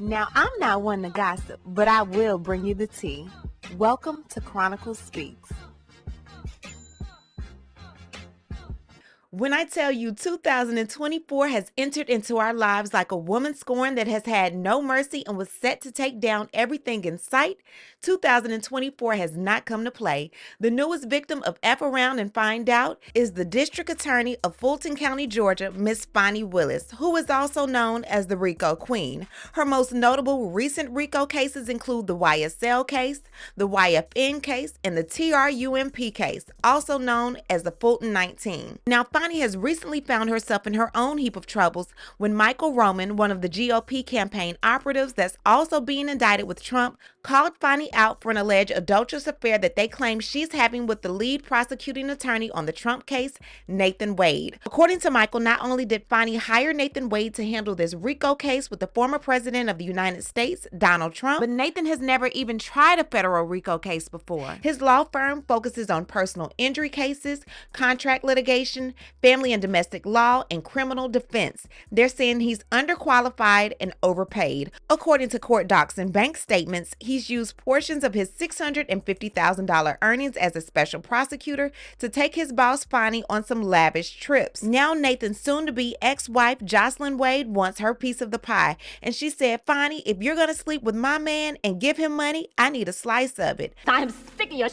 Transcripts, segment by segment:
Now, I'm not one to gossip, but I will bring you the tea. Welcome to Chronicle Speaks. When I tell you 2024 has entered into our lives like a woman scorned that has had no mercy and was set to take down everything in sight, 2024 has not come to play. The newest victim of F around and find out is the district attorney of Fulton County, Georgia, Miss Fani Willis, who is also known as the RICO Queen. Her most notable recent RICO cases include the YSL case, the YFN case, and the TRUMP case, also known as the Fulton 19. Now, Fani has recently found herself in her own heap of troubles when Michael Roman, one of the GOP campaign operatives that's also being indicted with Trump, called Fani out for an alleged adulterous affair that they claim she's having with the lead prosecuting attorney on the Trump case, Nathan Wade. According to Michael, not only did Fani hire Nathan Wade to handle this RICO case with the former president of the United States, Donald Trump, but Nathan has never even tried a federal RICO case before. His law firm focuses on personal injury cases, contract litigation, family and domestic law, and criminal defense. They're saying he's underqualified and overpaid. According to court docs and bank statements, he's used portions of his $650,000 earnings as a special prosecutor to take his boss Fani on some lavish trips. Now Nathan's soon-to-be ex-wife Jocelyn Wade wants her piece of the pie, and she said, "Fani, if you're gonna sleep with my man and give him money, I need a slice of it. I'm sick of your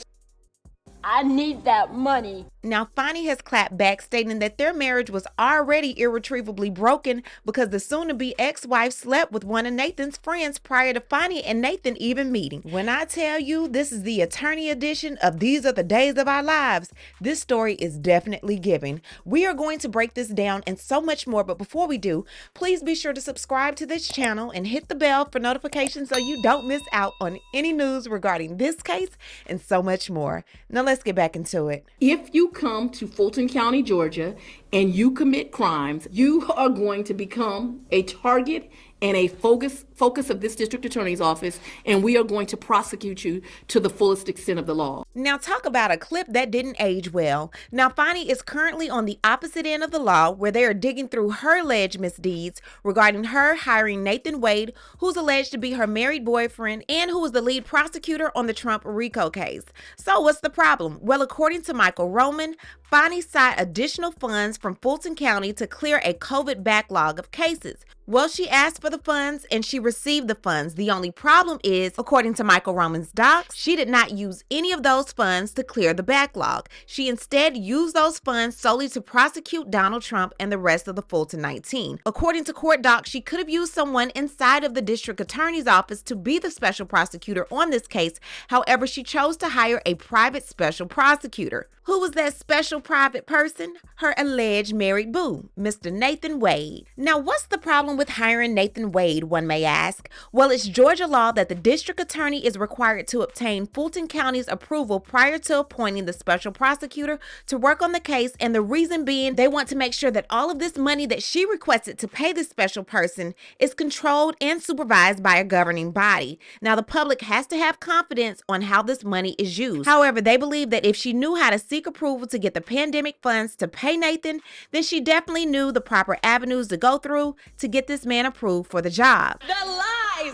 I need that money." Now, Fani has clapped back, stating that their marriage was already irretrievably broken because the soon-to-be ex-wife slept with one of Nathan's friends prior to Fani and Nathan even meeting. When I tell you this is the attorney edition of These Are the Days of Our Lives, this story is definitely giving. We are going to break this down and so much more, but before we do, please be sure to subscribe to this channel and hit the bell for notifications so you don't miss out on any news regarding this case and so much more. Now, let's get back into it. If you come to Fulton County, Georgia, and you commit crimes, you are going to become a target and a focus of this district attorney's office, and we are going to prosecute you to the fullest extent of the law. Now, talk about a clip that didn't age well. Now, Fani is currently on the opposite end of the law, where they are digging through her alleged misdeeds regarding her hiring Nathan Wade, who's alleged to be her married boyfriend and who was the lead prosecutor on the Trump RICO case. So what's the problem? Well, according to Michael Roman, Fani sought additional funds from Fulton County to clear a COVID backlog of cases. Well, she asked for the funds and she received the funds. The only problem is, according to Michael Roman's docs, she did not use any of those funds to clear the backlog. She instead used those funds solely to prosecute Donald Trump and the rest of the Fulton 19. According to court docs, she could have used someone inside of the district attorney's office to be the special prosecutor on this case. However, she chose to hire a private special prosecutor. Who was that special private person? Her alleged married boo, Mr. Nathan Wade. Now, what's the problem with hiring Nathan Wade, one may ask? Well, it's Georgia law that the district attorney is required to obtain Fulton County's approval prior to appointing the special prosecutor to work on the case, and the reason being they want to make sure that all of this money that she requested to pay this special person is controlled and supervised by a governing body. Now, the public has to have confidence on how this money is used. However, they believe that if she knew how to seek approval to get the pandemic funds to pay Nathan, then she definitely knew the proper avenues to go through to get this man approved for the job. The lies.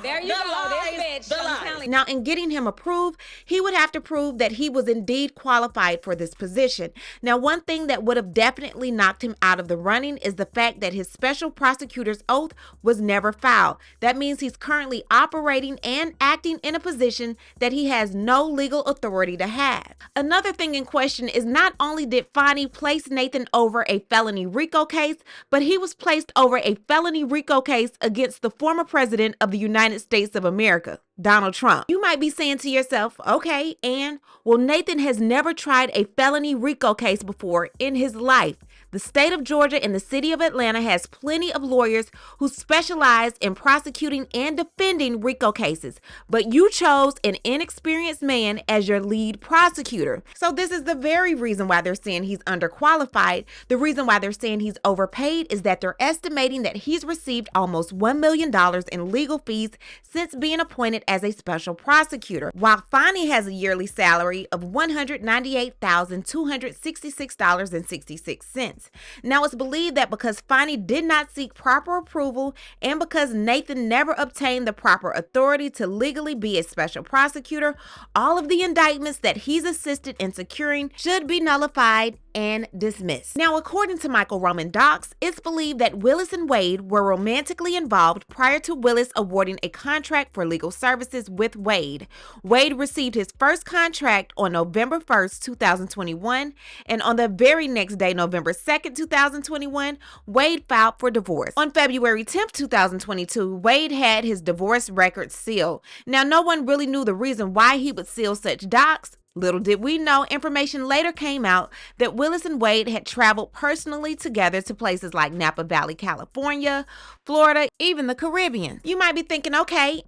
There you go. This bitch. The lies. Now, in getting him approved, he would have to prove that he was indeed qualified for this position. Now, one thing that would have definitely knocked him out of the running is the fact that his special prosecutor's oath was never filed. That means he's currently operating and acting in a position that he has no legal authority to have. Another thing in question is not only did Fani place Nathan over a felony RICO case, but he was placed over a felony RICO case against the former president of the United States of America, Donald Trump. You might be saying to yourself, okay, and well, Nathan has never tried a felony RICO case before in his life. The state of Georgia and the city of Atlanta has plenty of lawyers who specialize in prosecuting and defending RICO cases, but you chose an inexperienced man as your lead prosecutor. So this is the very reason why they're saying he's underqualified. The reason why they're saying he's overpaid is that they're estimating that he's received almost $1 million in legal fees since being appointed as a special prosecutor, while Fani has a yearly salary of $198,266.66. indictments. Now, it's believed that because Fani did not seek proper approval and because Nathan never obtained the proper authority to legally be a special prosecutor, all of the indictments that he's assisted in securing should be nullified and dismissed. Now, according to Michael Roman docs, it's believed that Willis and Wade were romantically involved prior to Willis awarding a contract for legal services with Wade. Wade received his first contract on November 1st, 2021, and on the very next day, November 2nd, 2021, Wade filed for divorce. On February 10th, 2022, Wade had his divorce record sealed. Now, no one really knew the reason why he would seal such docs. Little did we know, information later came out that Willis and Wade had traveled personally together to places like Napa Valley, California, Florida, even the Caribbean. You might be thinking, okay,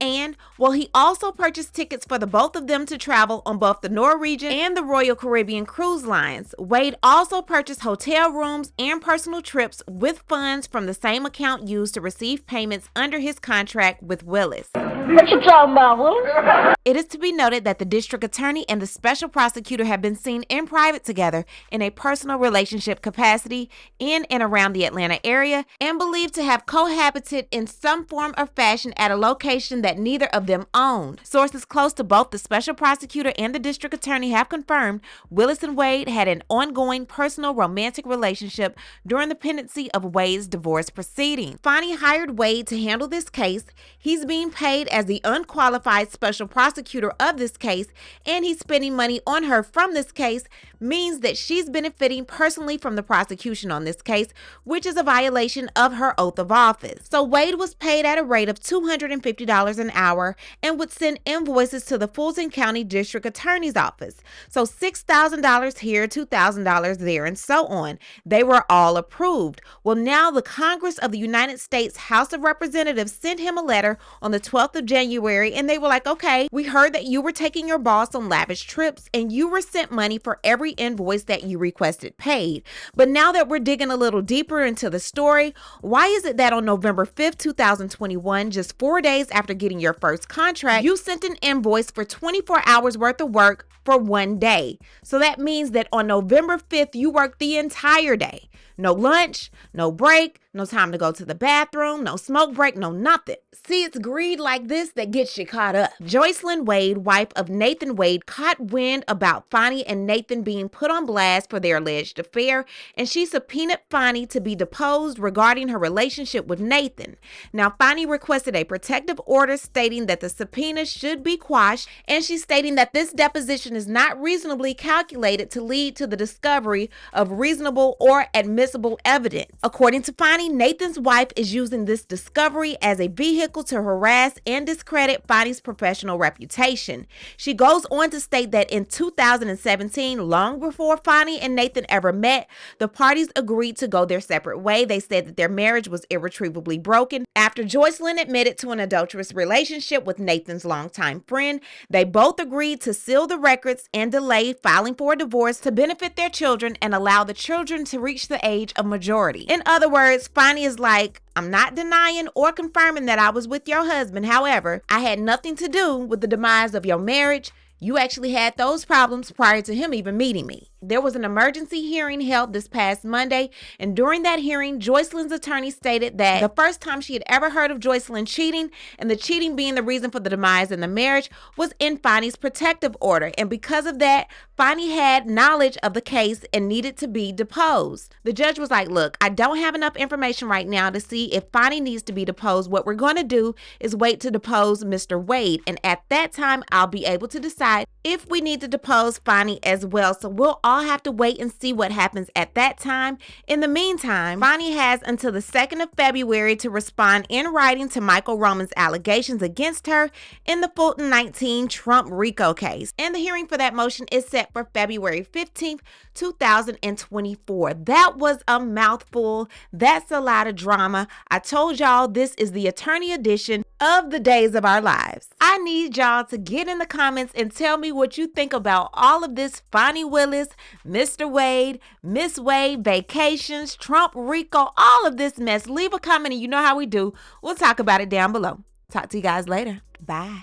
well, he also purchased tickets for the both of them to travel on both the Norwegian and the Royal Caribbean cruise lines. Wade also purchased hotel rooms and personal trips with funds from the same account used to receive payments under his contract with Willis. What you talking about, Willis? It is to be noted that the district attorney and the special prosecutor have been seen in private together in a personal relationship capacity in and around the Atlanta area and believed to have cohabited in some form or fashion at a location that neither of them owned. Sources close to both the special prosecutor and the district attorney have confirmed Willis and Wade had an ongoing personal romantic relationship during the pendency of Wade's divorce proceedings. Fani hired Wade to handle this case. He's being paid as the unqualified special prosecutor of this case, and he's spending money on her from this case, means that she's benefiting personally from the prosecution on this case, which is a violation of her oath of office. So Wade was paid at a rate of $250 an hour and would send invoices to the Fulton County District Attorney's Office. So $6,000 here, $2,000 there, and so on. They were all approved. Well, now the Congress of the United States House of Representatives sent him a letter on the 12th of January, and they were like, okay, we heard that you were taking your boss on lavish trips and you were sent money for every invoice that you requested paid. But now that we're digging a little deeper into the story, why is it that on November 5th, 2021, just 4 days after getting your first contract, you sent an invoice for 24 hours worth of work for 1 day? So that means that on November 5th, you worked the entire day. No lunch, no break, no time to go to the bathroom, no smoke break, no nothing. See, it's greed like this that gets you caught up. Joycelyn Wade, wife of Nathan Wade, caught wind about Fani and Nathan being put on blast for their alleged affair, and she subpoenaed Fani to be deposed regarding her relationship with Nathan. Now, Fani requested a protective order stating that the subpoena should be quashed, and she's stating that this deposition is not reasonably calculated to lead to the discovery of reasonable or admissible evidence. According to Fani, Nathan's wife is using this discovery as a vehicle to harass and discredit Fani's professional reputation. She goes on to state that in 2017, long before Fani and Nathan ever met, the parties agreed to go their separate way. They said that their marriage was irretrievably broken. After Joycelyn admitted to an adulterous relationship with Nathan's longtime friend, they both agreed to seal the records and delay filing for a divorce to benefit their children and allow the children to reach the age of majority. In other words, Fani is like, I'm not denying or confirming that I was with your husband. However, I had nothing to do with the demise of your marriage. You actually had those problems prior to him even meeting me. There was an emergency hearing held this past Monday, and during that hearing, Joycelyn's attorney stated that the first time she had ever heard of Joycelyn cheating, and the cheating being the reason for the demise in the marriage, was in Fani's protective order, and because of that, Fani had knowledge of the case and needed to be deposed. The judge was like, look, I don't have enough information right now to see if Fani needs to be deposed. What we're going to do is wait to depose Mr. Wade, and at that time, I'll be able to decide if we need to depose Fani as well. So we'll all have to wait and see what happens at that time. In the meantime, Fani has until the 2nd of February to respond in writing to Michael Roman's allegations against her in the Fulton 19 Trump RICO case. And the hearing for that motion is set for February 15th, 2024. That was a mouthful. That's a lot of drama. I told y'all this is the attorney edition of the Days of Our Lives. I need y'all to get in the comments and tell me what you think about all of this Fani Willis, Mr. Wade, Miss Wade, vacations, Trump, RICO, all of this mess. Leave a comment and you know how we do. We'll talk about it down below. Talk to you guys later. Bye.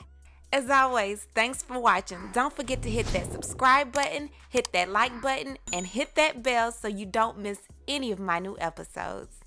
As always, thanks for watching. Don't forget to hit that subscribe button, hit that like button, and hit that bell so you don't miss any of my new episodes.